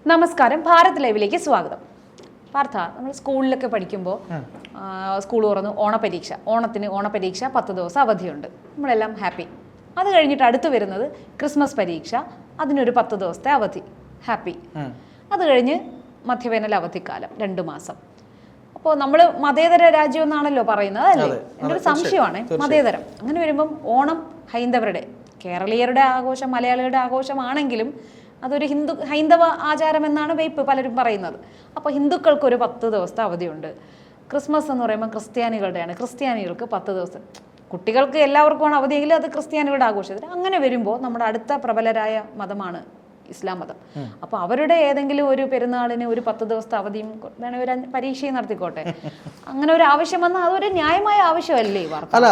നമസ്കാരം, ഭാരത് ലൈവിലേക്ക് സ്വാഗതം. പാർത്ഥ, നമ്മൾ സ്കൂളിലൊക്കെ പഠിക്കുമ്പോൾ സ്കൂൾ തുറന്ന് ഓണപരീക്ഷ 10 ദിവസം അവധിയുണ്ട്. നമ്മളെല്ലാം ഹാപ്പി. അത് കഴിഞ്ഞിട്ട് അടുത്ത് വരുന്നത് ക്രിസ്മസ് പരീക്ഷ, അതിനൊരു 10 ദിവസത്തെ അവധി, ഹാപ്പി. അത് കഴിഞ്ഞ് മധ്യവേനൽ അവധിക്കാലം 2 മാസം. അപ്പോൾ നമ്മൾ മതേതര രാജ്യം എന്നാണല്ലോ പറയുന്നത്, അല്ലേ? എൻ്റെ ഒരു സംശയമാണ് മതേതരം. അങ്ങനെ വരുമ്പം ഓണം ഹൈന്ദവരുടെ, കേരളീയരുടെ ആഘോഷം, മലയാളികളുടെ ആഘോഷമാണെങ്കിലും അതൊരു ഹൈന്ദവ ആചാരം എന്നാണ് പലരും പറയുന്നത്. അപ്പോൾ ഹിന്ദുക്കൾക്ക് ഒരു 10 ദിവസത്തെ അവധിയുണ്ട്. ക്രിസ്മസ് എന്ന് പറയുമ്പോൾ ക്രിസ്ത്യാനികളുടെയാണ്, ക്രിസ്ത്യാനികൾക്ക് 10 ദിവസം. കുട്ടികൾക്ക് എല്ലാവർക്കുമാണ് അവധിയെങ്കിലും അത് ക്രിസ്ത്യാനികളുടെ ആഘോഷത്തിന്. അങ്ങനെ വരുമ്പോൾ നമ്മുടെ അടുത്ത പ്രബലരായ മതമാണ് ഇസ്ലാം മതം. അപ്പോൾ അവരുടെ ഏതെങ്കിലും ഒരു പെരുന്നാളിന് ഒരു 10 ദിവസത്തെ അവധിയും വേണമെങ്കിൽ ഒരു പരീക്ഷയും നടത്തിക്കോട്ടെ. അങ്ങനെ ഒരു ആവശ്യം വന്നാൽ അതൊരു ന്യായമായ ആവശ്യമല്ലേ ഈ വാർത്ത? അല്ല,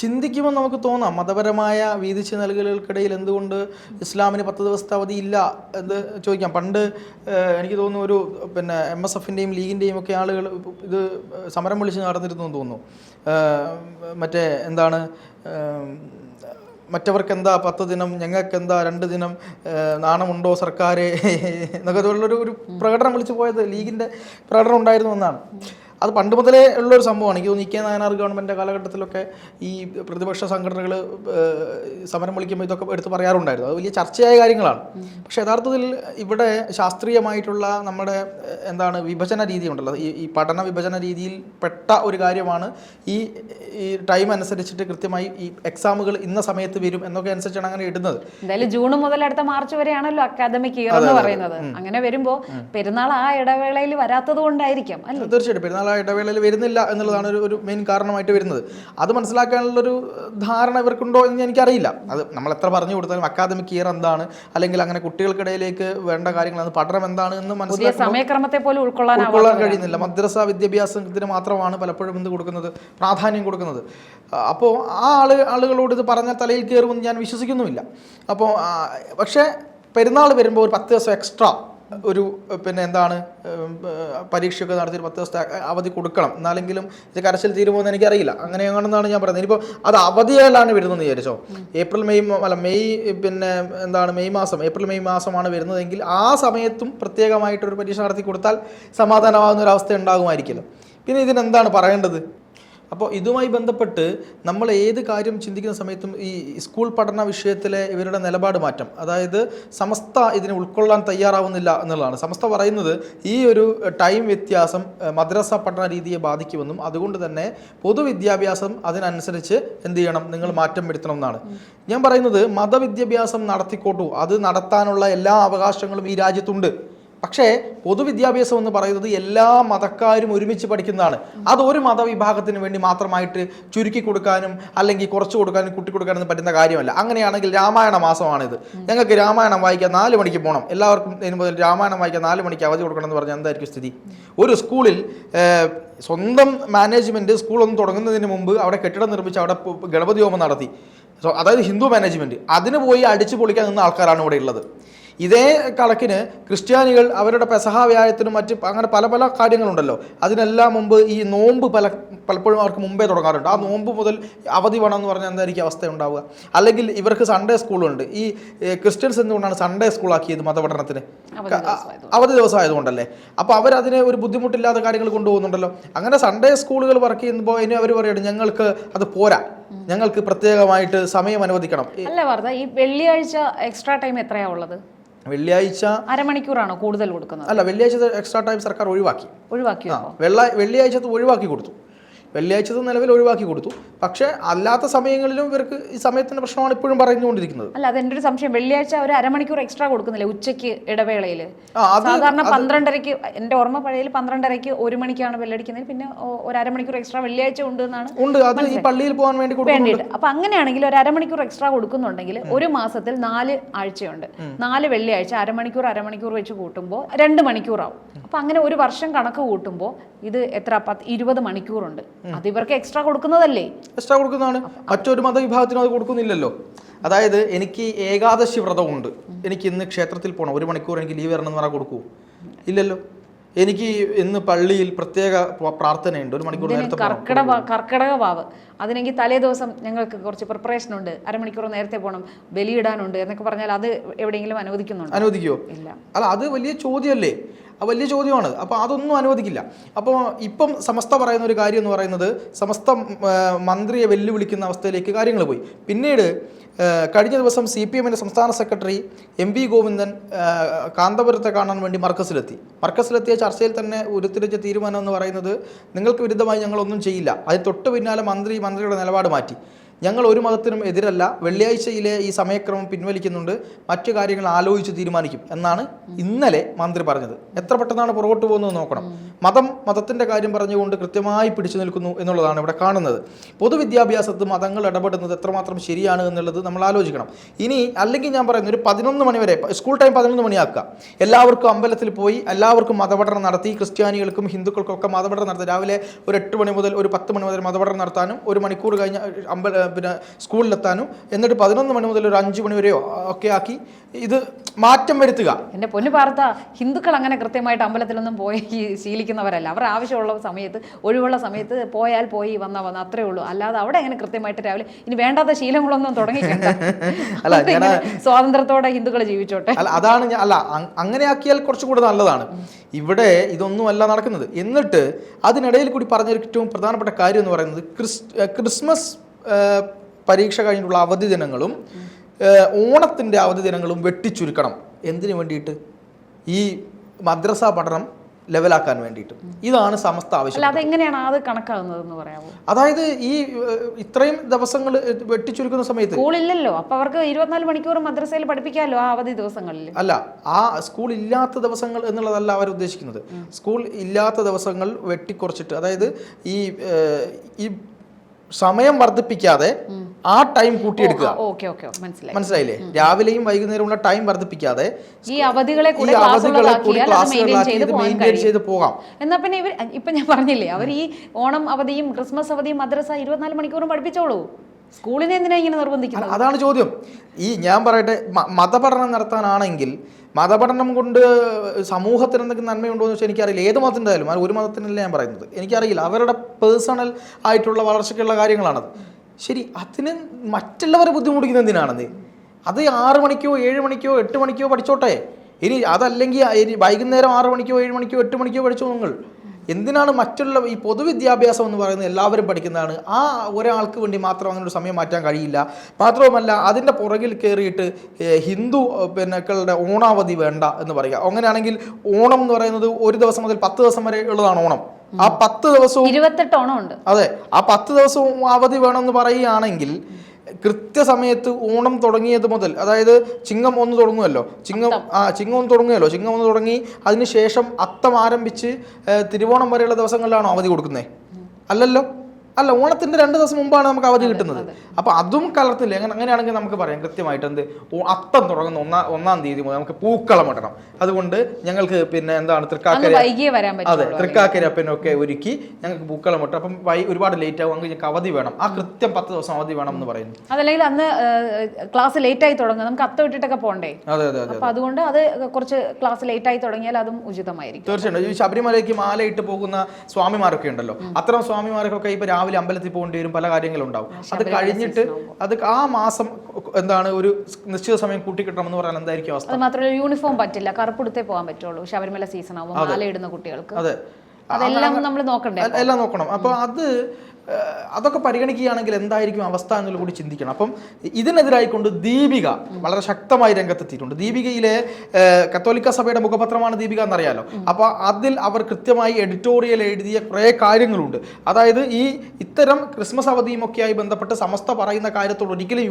ചിന്തിക്കുമ്പോൾ നമുക്ക് തോന്നാം മതപരമായ വീതിച്ച് നൽകലുകൾക്കിടയിൽ എന്തുകൊണ്ട് ഇസ്ലാമിന് 10 ദിവസത്തെ അവധി ഇല്ല എന്ന് ചോദിക്കാം. പണ്ട് എനിക്ക് തോന്നുന്നു ഒരു MSFൻ്റെയും ലീഗിൻ്റെയും ഒക്കെ ആളുകൾ ഇത് സമരം വിളിച്ച് നടന്നിരുന്നു എന്ന് തോന്നുന്നു. മറ്റേ എന്താണ്, മറ്റവർക്ക് എന്താ 10 ദിനം, ഞങ്ങൾക്ക് എന്താ 2 ദിനം, നാണമുണ്ടോ സർക്കാരെ എന്നൊക്കെ ഒരു പ്രകടനം വിളിച്ചു പോയത് ലീഗിൻ്റെ പ്രകടനം ഉണ്ടായിരുന്നു എന്നാണ്. അത് പണ്ട് മുതലേ ഉള്ളൊരു സംഭവമാണ്. എനിക്ക് തോന്നുന്നു ഇ.കെ. നായനാർ ഗവൺമെൻറ് കാലഘട്ടത്തിലൊക്കെ ഈ പ്രതിപക്ഷ സംഘടനകൾ സമരം വിളിക്കുമ്പോൾ ഇതൊക്കെ എടുത്ത് പറയാറുണ്ടായിരുന്നു. അത് വലിയ ചർച്ചയായ കാര്യങ്ങളാണ്. പക്ഷേ യഥാർത്ഥത്തിൽ ഇവിടെ ശാസ്ത്രീയമായിട്ടുള്ള നമ്മുടെ വിഭജന രീതി ഉണ്ടല്ലോ, ഈ പഠന വിഭജന രീതിയിൽ പെട്ട ഒരു കാര്യമാണ് ഈ ടൈം അനുസരിച്ചിട്ട് കൃത്യമായി ഈ എക്സാമുകൾ ഇന്ന സമയത്ത് വരും എന്നൊക്കെ അനുസരിച്ചാണ് അങ്ങനെ ഇടുന്നത്. എന്തായാലും ജൂൺ മുതൽ അടുത്ത മാർച്ച് വരെയാണല്ലോ അക്കാദമിക് ഇയർ എന്ന് പറയുന്നത്. അങ്ങനെ വരുമ്പോൾ പെരുന്നാൾ ആ ഇടവേളയിൽ വരാത്തത് കൊണ്ടായിരിക്കാം. തീർച്ചയായിട്ടും പെരുന്നാൾ ഇടവേളയിൽ വരുന്നില്ല എന്നുള്ളതാണ് ഒരു മെയിൻ കാരണമായിട്ട് വരുന്നത്. അത് മനസ്സിലാക്കാനുള്ളൊരു ധാരണ ഇവർക്കുണ്ടോ എന്ന് എനിക്കറിയില്ല. അത് നമ്മൾ എത്ര പറഞ്ഞു കൊടുത്താലും അക്കാദമിക് ഇയർ എന്താണ്, അല്ലെങ്കിൽ അങ്ങനെ കുട്ടികൾക്കിടയിലേക്ക് വേണ്ട കാര്യങ്ങൾ, പഠനം എന്താണ് എന്ന് ഉൾക്കൊള്ളാൻ കഴിയുന്നില്ല. മദ്രസ വിദ്യാഭ്യാസത്തിന് മാത്രമാണ് പലപ്പോഴും എന്ത് കൊടുക്കുന്നത്, പ്രാധാന്യം കൊടുക്കുന്നത്. അപ്പോൾ ആ ആളുകളോട് ഇത് പറഞ്ഞാൽ തലയിൽ കയറുമെന്ന് ഞാൻ വിശ്വസിക്കുന്നുമില്ല. അപ്പോൾ പക്ഷേ പെരുന്നാൾ വരുമ്പോൾ ഒരു 10 ദിവസം എക്സ്ട്രാ ഒരു പരീക്ഷയൊക്കെ നടത്തി 10 ദിവസത്തെ അവധി കൊടുക്കണം. എന്നാലെങ്കിലും ഇത് കരച്ചിൽ തീരുമോയെന്ന് എനിക്കറിയില്ല. അങ്ങനെയാണെന്നാണ് ഞാൻ പറയുന്നത്. ഇനിയിപ്പോൾ അത് അവധിയിലാണ് വരുന്നതെന്ന് വിചാരിച്ചോ, ഏപ്രിൽ മെയ് മാസമാണ് വരുന്നതെങ്കിൽ ആ സമയത്തും പ്രത്യേകമായിട്ടൊരു പരീക്ഷ നടത്തി കൊടുത്താൽ സമാധാനമാകുന്ന ഒരു അവസ്ഥ ഉണ്ടാകുമായിരിക്കില്ല. പിന്നെ ഇതിനെന്താണ് പറയേണ്ടത്? അപ്പോൾ ഇതുമായി ബന്ധപ്പെട്ട് നമ്മൾ ഏത് കാര്യം ചിന്തിക്കുന്ന സമയത്തും ഈ സ്കൂൾ പഠന വിഷയത്തിലെ ഇവരുടെ നിലപാട് മാറ്റം, അതായത് സമസ്ത ഇതിനെ ഉൾക്കൊള്ളാൻ തയ്യാറാവുന്നില്ല എന്നുള്ളതാണ്. സമസ്ത പറയുന്നത് ഈ ഒരു ടൈം വ്യത്യാസം മദ്രസ പഠന രീതിയെ ബാധിക്കുമെന്നും അതുകൊണ്ട് തന്നെ പൊതുവിദ്യാഭ്യാസം അതിനനുസരിച്ച് എന്ത് ചെയ്യണം, നിങ്ങൾ മാറ്റം വരുത്തണം എന്നാണ്. ഞാൻ പറയുന്നത് മതവിദ്യാഭ്യാസം നടത്തിക്കോട്ടു, അത് നടത്താനുള്ള എല്ലാ അവകാശങ്ങളും ഈ രാജ്യത്തുണ്ട്. പക്ഷേ പൊതുവിദ്യാഭ്യാസം എന്ന് പറയുന്നത് എല്ലാ മതക്കാരും ഒരുമിച്ച് പഠിക്കുന്നതാണ്. അത് ഒരു മതവിഭാഗത്തിന് വേണ്ടി മാത്രമായിട്ട് ചുരുക്കി കൊടുക്കാനും അല്ലെങ്കിൽ കുറച്ച് കൊടുക്കാനും കൂട്ടി കൊടുക്കാനൊന്നും പറ്റുന്ന കാര്യമല്ല. അങ്ങനെയാണെങ്കിൽ രാമായണ മാസമാണിത്, ഞങ്ങൾക്ക് രാമായണം വായിക്കാൻ 4 മണിക്ക് പോകണം, എല്ലാവർക്കും ഇതിന് മുതൽ രാമായണം വായിക്കാൻ 4 മണിക്ക് അവധി കൊടുക്കണം എന്ന് പറഞ്ഞാൽ എന്തായിരിക്കും സ്ഥിതി? ഒരു സ്കൂളിൽ സ്വന്തം മാനേജ്മെൻറ്റ് സ്കൂളൊന്നും തുടങ്ങുന്നതിന് മുമ്പ് അവിടെ കെട്ടിടം നിർമ്മിച്ച് അവിടെ ഗണപതി ഹോമം നടത്തി, അതായത് ഹിന്ദു മാനേജ്മെൻറ്റ് അതിന് പോയി അടിച്ചു പൊളിക്കാൻ നിന്ന ആൾക്കാരാണ് ഇവിടെ ഉള്ളത്. ഇതേ കണക്കിന് ക്രിസ്ത്യാനികൾ അവരുടെ പെസഹ വ്യാഴത്തിനും മറ്റ് അങ്ങനെ പല പല കാര്യങ്ങളുണ്ടല്ലോ, അതിനെല്ലാം മുമ്പ് ഈ നോമ്പ് പലപ്പോഴും അവർക്ക് മുമ്പേ തുടങ്ങാറുണ്ട്. ആ നോമ്പ് മുതൽ അവധി വേണമെന്ന് പറഞ്ഞാൽ എന്തായിരിക്കും അവസ്ഥ ഉണ്ടാവുക? അല്ലെങ്കിൽ ഇവർക്ക് സൺഡേ സ്കൂളുണ്ട്. ഈ ക്രിസ്ത്യൻസ് എന്തുകൊണ്ടാണ് സൺഡേ സ്കൂളാക്കിയത്? മതപഠനത്തിന് അവധി ദിവസം ആയതുകൊണ്ടല്ലേ. അപ്പോൾ അവരതിനെ ഒരു ബുദ്ധിമുട്ടില്ലാത്ത കാര്യങ്ങൾ കൊണ്ടുപോകുന്നുണ്ടല്ലോ. അങ്ങനെ സൺഡേ സ്കൂളുകൾ വർക്ക് ചെയ്യുമ്പോൾ ഇനി അവർ പറയുന്നത് ഞങ്ങൾക്ക് അത് പോരാ, ഞങ്ങൾക്ക് പ്രത്യേകമായിട്ട് സമയം അനുവദിക്കണം. അല്ല വാർത്ത, ഈ വെള്ളിയാഴ്ച എക്സ്ട്രാ ടൈം എത്രയാ ഉള്ളത്? വെള്ളിയാഴ്ച അരമണിക്കൂറാണോ കൂടുതൽ കൊടുക്കുന്നത്? അല്ല, വെള്ളിയാഴ്ച എക്സ്ട്രാ ടൈം സർക്കാർ ഒഴിവാക്കി. വെള്ളിയാഴ്ച ഒഴിവാക്കി കൊടുത്തു. വെള്ളിയാഴ്ച നിലവിൽ ഒഴിവാക്കി കൊടുത്തു. പക്ഷേ അല്ലാത്ത സമയങ്ങളിലും ഇവർക്ക് ഈ സമയത്തിന്റെ പ്രശ്നമാണ് ഇപ്പോഴും പറഞ്ഞുകൊണ്ടിരിക്കുന്നത്. അല്ല, അതെന്റെ ഒരു സംശയം, വെള്ളിയാഴ്ച ഒരു അരമണിക്കൂർ എക്സ്ട്രാ കൊടുക്കുന്നില്ല ഉച്ചയ്ക്ക് ഇടവേളയിൽ? സാധാരണ 12:30, എന്റെ ഓർമ്മ പഴയ 12:30 1 മണിക്കാണ് ബെല്ലടിക്കുന്നത്. പിന്നെ ഒരു അരമണിക്കൂർ എക്സ്ട്രാ വെള്ളിയാഴ്ച ഉണ്ട് എന്നാണ്. അത് ഈ പള്ളിയിൽ പോകാൻ വേണ്ടിയിട്ട്. അപ്പൊ അങ്ങനെയാണെങ്കിൽ ഒരു അരമണിക്കൂർ എക്സ്ട്രാ കൊടുക്കുന്നുണ്ടെങ്കിൽ ഒരു മാസത്തിൽ 4 ആഴ്ചയുണ്ട്. 4 വെള്ളിയാഴ്ച അരമണിക്കൂർ വെച്ച് കൂട്ടുമ്പോൾ 2 മണിക്കൂറാവും. അപ്പൊ അങ്ങനെ ഒരു വർഷം കണക്ക് കൂട്ടുമ്പോൾ ഇത് എത്ര 20 മണിക്കൂറുണ്ട്. അത് ഇവർക്ക് എക്സ്ട്രാ കൊടുക്കുന്നതല്ലേ? എക്സ്ട്രാ കൊടുക്കുന്നതാണ്. മറ്റൊരു മതവിഭാഗത്തിനും അത് കൊടുക്കുന്നില്ലല്ലോ. അതായത് എനിക്ക് ഏകാദശി വ്രതമുണ്ട്, എനിക്ക് ഇന്ന് ക്ഷേത്രത്തിൽ പോകണം, 1 മണിക്കൂർ എനിക്ക് ലീവ് വരണം എന്ന് പറഞ്ഞാൽ കൊടുക്കൂ? ഇല്ലല്ലോ. എനിക്ക് ഇന്ന് പള്ളിയിൽ പ്രത്യേക പ്രാർത്ഥനയുണ്ട്, 1 മണിക്കൂർ നേരത്തെ കർക്കിടക വാവ്, അതിനെങ്കിൽ തലേ ദിവസം ഞങ്ങൾക്ക് കുറച്ച് പ്രിപ്പറേഷൻ ഉണ്ട്, അരമണിക്കൂർ നേരത്തെ പോകണം, ബലിയിടാനുണ്ട് എന്നൊക്കെ പറഞ്ഞാൽ അത് എവിടെയെങ്കിലും അനുവദിക്കുമോ? ഇല്ല. അല്ല, അത് വലിയ ചോദ്യമല്ലേ, വലിയ ചോദ്യമാണ്. അപ്പോൾ അതൊന്നും അനുവദിക്കില്ല. അപ്പോൾ ഇപ്പം സമസ്ത പറയുന്ന ഒരു കാര്യം എന്ന് പറയുന്നത്, സമസ്ത മന്ത്രിയെ വെല്ലുവിളിക്കുന്ന അവസ്ഥയിലേക്ക് കാര്യങ്ങൾ പോയി. പിന്നീട് കഴിഞ്ഞ ദിവസം CPM-ന്റെ സംസ്ഥാന സെക്രട്ടറി MV ഗോവിന്ദൻ കാന്തപുരത്തെ കാണാൻ വേണ്ടി മർക്കസിലെത്തിയ ചർച്ചയിൽ തന്നെ ഉരുത്തിരിച്ച തീരുമാനം എന്ന് പറയുന്നത്, നിങ്ങൾക്ക് വിരുദ്ധമായി ഞങ്ങളൊന്നും ചെയ്യില്ല. അതിന് തൊട്ട് പിന്നാലെ മന്ത്രിയുടെ നിലപാട് മാറ്റി. ഞങ്ങൾ ഒരു മതത്തിനും എതിരല്ല, വെള്ളിയാഴ്ചയിലെ ഈ സമയക്രമം പിൻവലിക്കുന്നുണ്ട്, മറ്റു കാര്യങ്ങൾ ആലോചിച്ച് തീരുമാനിക്കും എന്നാണ് ഇന്നലെ മന്ത്രി പറഞ്ഞത്. എത്ര പെട്ടെന്നാണ് പുറകോട്ട് പോകുന്നത് നോക്കണം. മതത്തിൻ്റെ കാര്യം പറഞ്ഞുകൊണ്ട് കൃത്യമായി പിടിച്ചു നിൽക്കുന്നു എന്നുള്ളതാണ് ഇവിടെ കാണുന്നത്. പൊതുവിദ്യാഭ്യാസത്ത് മതങ്ങൾ ഇടപെടുന്നത് എത്രമാത്രം ശരിയാണ് എന്നുള്ളത് നമ്മൾ ആലോചിക്കണം. ഇനി അല്ലെങ്കിൽ ഞാൻ പറയുന്നത്, ഒരു 11 മണി വരെ, സ്കൂൾ ടൈം 11 മണിയാക്കുക, എല്ലാവർക്കും അമ്പലത്തിൽ പോയി എല്ലാവർക്കും മതപഠനം നടത്തി, ക്രിസ്ത്യാനികൾക്കും ഹിന്ദുക്കൾക്കും ഒക്കെ മതപഠനം നടത്തി, രാവിലെ ഒരു 8 മണി മുതൽ ഒരു 10 മണി വരെ മതപഠനം നടത്താനും, 1 മണിക്കൂർ കഴിഞ്ഞ് സ്കൂളിലെത്താനും, എന്നിട്ട് 11 മണി മുതൽ ഒരു 5 മണി വരെയോ ഒക്കെ ആക്കി ഇത് മാറ്റം വരുത്തുക. എൻ്റെ പൊന്നു പാർത്ത, ഹിന്ദുക്കൾ അങ്ങനെ കൃത്യമായിട്ട് അമ്പലത്തിലൊന്നും പോയി ശീലിക്കുന്നവരല്ല. അവർ ആവശ്യമുള്ള സമയത്ത്, ഒഴിവുള്ള സമയത്ത് പോയാൽ പോയി വന്നാൽ അത്രേ ഉള്ളൂ. അല്ലാതെ അവിടെ അങ്ങനെ കൃത്യമായിട്ട് രാവിലെ ഇനി വേണ്ടാത്ത ശീലങ്ങളൊന്നും തുടങ്ങിക്കണ്ട. സ്വാതന്ത്ര്യത്തോടെ ഹിന്ദുക്കൾ ജീവിച്ചോട്ടെ. അതാണ് അങ്ങനെ ആക്കിയാൽ കുറച്ചും കൂടെ നല്ലതാണ്. ഇവിടെ ഇതൊന്നുമല്ല നടക്കുന്നത്. എന്നിട്ട് അതിനിടയിൽ കൂടി പറഞ്ഞ ഏറ്റവും പ്രധാനപ്പെട്ട കാര്യം എന്ന് പറയുന്നത്, ക്രിസ്മസ് പരീക്ഷ കഴിഞ്ഞിട്ടുള്ള അവധി ദിനങ്ങളും ഓണത്തിൻ്റെ അവധി ദിനങ്ങളും വെട്ടിച്ചുരുക്കണം. എന്തിനു വേണ്ടിയിട്ട്? ഈ മദ്രസ പഠനം ലെവലാക്കാൻ വേണ്ടിയിട്ട്. ഇതാണ് സമസ്ത ആവശ്യം. അതെങ്ങനെയാണ് അത് കണക്കാകുന്നതെന്ന് പറയാമോ? അതായത് ഈ ഇത്രയും ദിവസങ്ങൾ വെട്ടിച്ചുരുക്കുന്ന സമയത്ത് സ്കൂളില്ലല്ലോ, അപ്പൊ അവർക്ക് 24 മണിക്കൂർ മദ്രസയിൽ പഠിപ്പിക്കാമല്ലോ ആ അവധി ദിവസങ്ങളിൽ. അല്ല, ആ സ്കൂൾ ഇല്ലാത്ത ദിവസങ്ങൾ എന്നുള്ളതല്ല അവർ ഉദ്ദേശിക്കുന്നത്. സ്കൂൾ ഇല്ലാത്ത ദിവസങ്ങൾ വെട്ടിക്കുറച്ചിട്ട്, അതായത് ഈ സമയം വർദ്ധിപ്പിക്കാതെ ആ ടൈം കൂട്ടിയെടുക്കുക. മനസ്സിലായില്ലേ? രാവിലെയും വൈകുന്നേരമുള്ള ടൈം വർദ്ധിപ്പിക്കാതെ ഈ അവധികളെ കൂടി മെയിൻറ്റെയിൻ ചെയ്ത് പോകാം. എന്നാ പിന്നെ ഇപ്പൊ ഞാൻ പറഞ്ഞില്ലേ, അവർ ഈ ഓണം അവധിയും ക്രിസ്മസ് അവധിയും മദ്രസ 24 മണിക്കൂറും പഠിപ്പിച്ചോളൂ. സ്കൂളിനെ എന്തിനാ ഇങ്ങനെ നിർബന്ധിക്കുന്നത്? അതാണ് ചോദ്യം. ഞാൻ പറയട്ടെ, മതപഠനം നടത്താനാണെങ്കിൽ മതപഠനം കൊണ്ട് സമൂഹത്തിന് എന്തെങ്കിലും നന്മയുണ്ടോ എന്ന് വെച്ചാൽ എനിക്കറിയില്ല. ഏത് മതത്തിൻ്റെ ആയാലും, ഒരു മതത്തിനല്ല ഞാൻ പറയുന്നത്, എനിക്കറിയില്ല. അവരുടെ പേഴ്സണൽ ആയിട്ടുള്ള വളർച്ചയ്ക്കുള്ള കാര്യങ്ങളാണത്. ശരി, അതിന് മറ്റുള്ളവരെ ബുദ്ധിമുട്ടിക്കുന്നത് എന്തിനാണെന്ന്? അത് 6 മണിക്കോ 7 മണിക്കോ 8 മണിക്കോ പഠിച്ചോട്ടെ. ഇനി അതല്ലെങ്കിൽ വൈകുന്നേരം 6 മണിക്കോ 7 മണിക്കോ 8 മണിക്കോ പഠിച്ചോ നിങ്ങൾ. എന്തിനാണ് മറ്റുള്ള ഈ പൊതുവിദ്യാഭ്യാസം എന്ന് പറയുന്നത് എല്ലാവരും പഠിക്കുന്നതാണ്. ആ ഒരാൾക്ക് വേണ്ടി മാത്രം അങ്ങനെ ഒരു സമയം മാറ്റാൻ കഴിയില്ല. മാത്രവുമല്ല, അതിൻ്റെ പുറകിൽ കയറിയിട്ട് ഹിന്ദു ഓണാവധി വേണ്ട എന്ന് പറയുക. അങ്ങനെയാണെങ്കിൽ ഓണം എന്ന് പറയുന്നത് 1 ദിവസം മുതൽ 10 ദിവസം വരെ ഉള്ളതാണ് ഓണം. ആ 10 ദിവസവും 28 ഓണം ഉണ്ട്. അതെ, ആ 10 ദിവസവും അവധി വേണമെന്ന് പറയുകയാണെങ്കിൽ കൃത്യസമയത്ത് ഓണം തുടങ്ങിയത് മുതൽ, അതായത് ചിങ്ങം 1 തുടങ്ങുമല്ലോ, ചിങ്ങം 1 തുടങ്ങി അതിനുശേഷം അത്തം ആരംഭിച്ച് തിരുവോണം വരെയുള്ള ദിവസങ്ങളിലാണോ അവധി കൊടുക്കുന്നത്? അല്ലല്ലോ. അല്ല, ഓണത്തിൻ്റെ 2 ദിവസം മുമ്പാണ് നമുക്ക് അവധി കിട്ടുന്നത്. അപ്പോൾ അതും കലർത്തില്ല. അങ്ങനെയാണെങ്കിൽ നമുക്ക് പറയാം കൃത്യമായിട്ട് അത്തം തുടങ്ങുന്ന 1-ാം തീയതി മുതൽ നമുക്ക് പൂക്കളം ഇടണം. അതുകൊണ്ട് ഞങ്ങൾക്ക് എന്താണ് തൃക്കാക്കരപ്പനൊക്കെ ഒരുക്കി ഞങ്ങൾക്ക് പൂക്കളം ഇട്ടു. അപ്പം ഒരുപാട് ലേറ്റ് ആകും, ഞങ്ങൾക്ക് അവധി വേണം. ആ കൃത്യം 10 ദിവസം അവധി വേണം എന്ന് പറയുന്നു. അതല്ലെങ്കിൽ അന്ന് ക്ലാസ് ലേറ്റ് ആയി തുടങ്ങും, നമുക്ക് അത്തം ഇട്ടിട്ടൊക്കെ പോകണ്ടേ? അതെ അതെ. അപ്പൊ അതുകൊണ്ട് അത് കുറച്ച് ക്ലാസ് ലേറ്റ് ആയി തുടങ്ങിയാൽ അതും ഉചിതമായിരിക്കും. തീർച്ചയായിട്ടും. ഈ ശബരിമലയ്ക്ക് മാലയിട്ട് പോകുന്ന സ്വാമിമാരൊക്കെ ഉണ്ടല്ലോ, അത്തരം സ്വാമിമാർക്കൊക്കെ ഇപ്പൊ രാവിലെ അമ്പലത്തിൽ പോകേണ്ടി വരും, പല കാര്യങ്ങളുണ്ടാവും. അത് കഴിഞ്ഞിട്ട് ആ മാസം ഒരു നിശ്ചിത സമയം കൂട്ടിക്കിട്ടണമെന്ന് പറയാൻ എന്തായിരിക്കും അവസ്ഥ? അത് മാത്രമല്ല, യൂണിഫോം പറ്റില്ല, കറുപ്പെടുത്തേ പോകാൻ പറ്റുള്ളൂ ശബരിമല സീസൺ ആവും, മാലയിടുന്ന കുട്ടികൾക്ക്. അതെ, അതെല്ലാം നമ്മൾ നോക്കണ്ടേ? എല്ലാം നോക്കണം. അപ്പോൾ അതൊക്കെ പരിഗണിക്കുകയാണെങ്കിൽ എന്തായിരിക്കും അവസ്ഥ എന്നുള്ള കൂടി ചിന്തിക്കണം. അപ്പം ഇതിനെതിരായിക്കൊണ്ട് ദീപിക വളരെ ശക്തമായി രംഗത്തെത്തിയിട്ടുണ്ട്. ദീപികയിലെ കത്തോലിക്ക സഭയുടെ മുഖപത്രമാണ് ദീപിക എന്നറിയാലോ. അപ്പോൾ അതിൽ അവർ കൃത്യമായി എഡിറ്റോറിയൽ എഴുതിയ കുറേ കാര്യങ്ങളുണ്ട്. അതായത് ഇത്തരം ക്രിസ്മസ് അവധിയുമൊക്കെയായി ബന്ധപ്പെട്ട് സമസ്ത പറയുന്ന കാര്യത്തോട് ഒരിക്കലും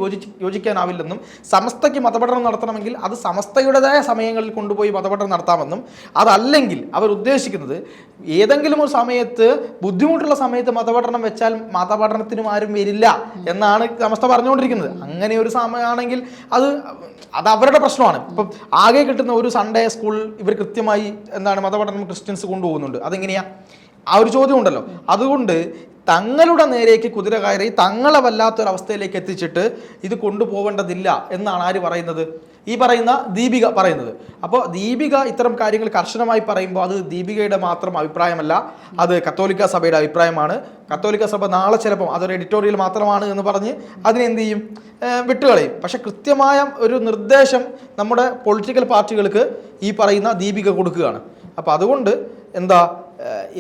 യോജിക്കാനാവില്ലെന്നും, സമസ്തയ്ക്ക് മതപഠനം നടത്തണമെങ്കിൽ അത് സമസ്തയുടേതായ സമയങ്ങളിൽ കൊണ്ടുപോയി മതപഠനം നടത്താമെന്നും, അതല്ലെങ്കിൽ അവർ ഉദ്ദേശിക്കുന്നത് ഏതെങ്കിലും ഒരു സമയത്ത് ബുദ്ധിമുട്ടുള്ള സമയത്ത് മതപഠനം വെച്ചാൽ മതപഠനത്തിനും ആരും വരില്ല എന്നാണ് സമസ്ത പറഞ്ഞുകൊണ്ടിരിക്കുന്നത്. അങ്ങനെ ഒരു സമയമാണെങ്കിൽ അത് അവരുടെ പ്രശ്നമാണ്. ഇപ്പം ആകെ കിട്ടുന്ന ഒരു സൺഡേ സ്കൂൾ ഇവർ കൃത്യമായി മതപഠനം ക്രിസ്ത്യൻസ് കൊണ്ടുപോകുന്നുണ്ട്. അതെങ്ങനെയാ? ആ ഒരു ചോദ്യം ഉണ്ടല്ലോ. അതുകൊണ്ട് തങ്ങളുടെ നേരേക്ക് കുതിര കയറി തങ്ങളെ വല്ലാത്തൊരവസ്ഥയിലേക്ക് എത്തിച്ചിട്ട് ഇത് കൊണ്ടുപോകേണ്ടതില്ല എന്നാണ് ആര് പറയുന്നത്? ഈ പറയുന്ന ദീപിക പറയുന്നത്. അപ്പോൾ ദീപിക ഇത്തരം കാര്യങ്ങൾ കർശനമായി പറയുമ്പോൾ അത് ദീപികയുടെ മാത്രം അഭിപ്രായമല്ല, അത് കത്തോലിക്ക സഭയുടെ അഭിപ്രായമാണ്. കത്തോലിക്ക സഭ നാളെ ചിലപ്പോൾ അതൊരു എഡിറ്റോറിയൽ മാത്രമാണ് എന്ന് പറഞ്ഞ് അതിനെന്ത് ചെയ്യും, വിട്ടുകളയും. പക്ഷെ കൃത്യമായ ഒരു നിർദ്ദേശം നമ്മുടെ പൊളിറ്റിക്കൽ പാർട്ടികൾക്ക് ഈ പറയുന്ന ദീപിക കൊടുക്കുകയാണ്. അപ്പോൾ അതുകൊണ്ട് എന്താ,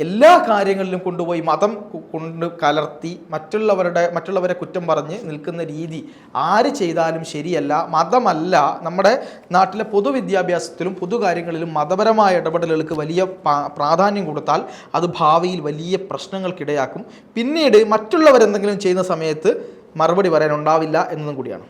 എല്ലാ കാര്യങ്ങളിലും കൊണ്ടുപോയി മതം കൊണ്ട് കലർത്തി മറ്റുള്ളവരെ കുറ്റം പറഞ്ഞ് നിൽക്കുന്ന രീതി ആര് ചെയ്താലും ശരിയല്ല. മതമല്ല, നമ്മുടെ നാട്ടിലെ പൊതുവിദ്യാഭ്യാസത്തിലും പൊതുകാര്യങ്ങളിലും മതപരമായ ഇടപെടലുകൾക്ക് വലിയ പ്രാധാന്യം കൊടുത്താൽ അത് ഭാവിയിൽ വലിയ പ്രശ്നങ്ങൾക്കിടയാക്കും. പിന്നീട് മറ്റുള്ളവരെന്തെങ്കിലും ചെയ്യുന്ന സമയത്ത് മറുപടി പറയാനുണ്ടാവില്ല എന്നതും കൂടിയാണ്.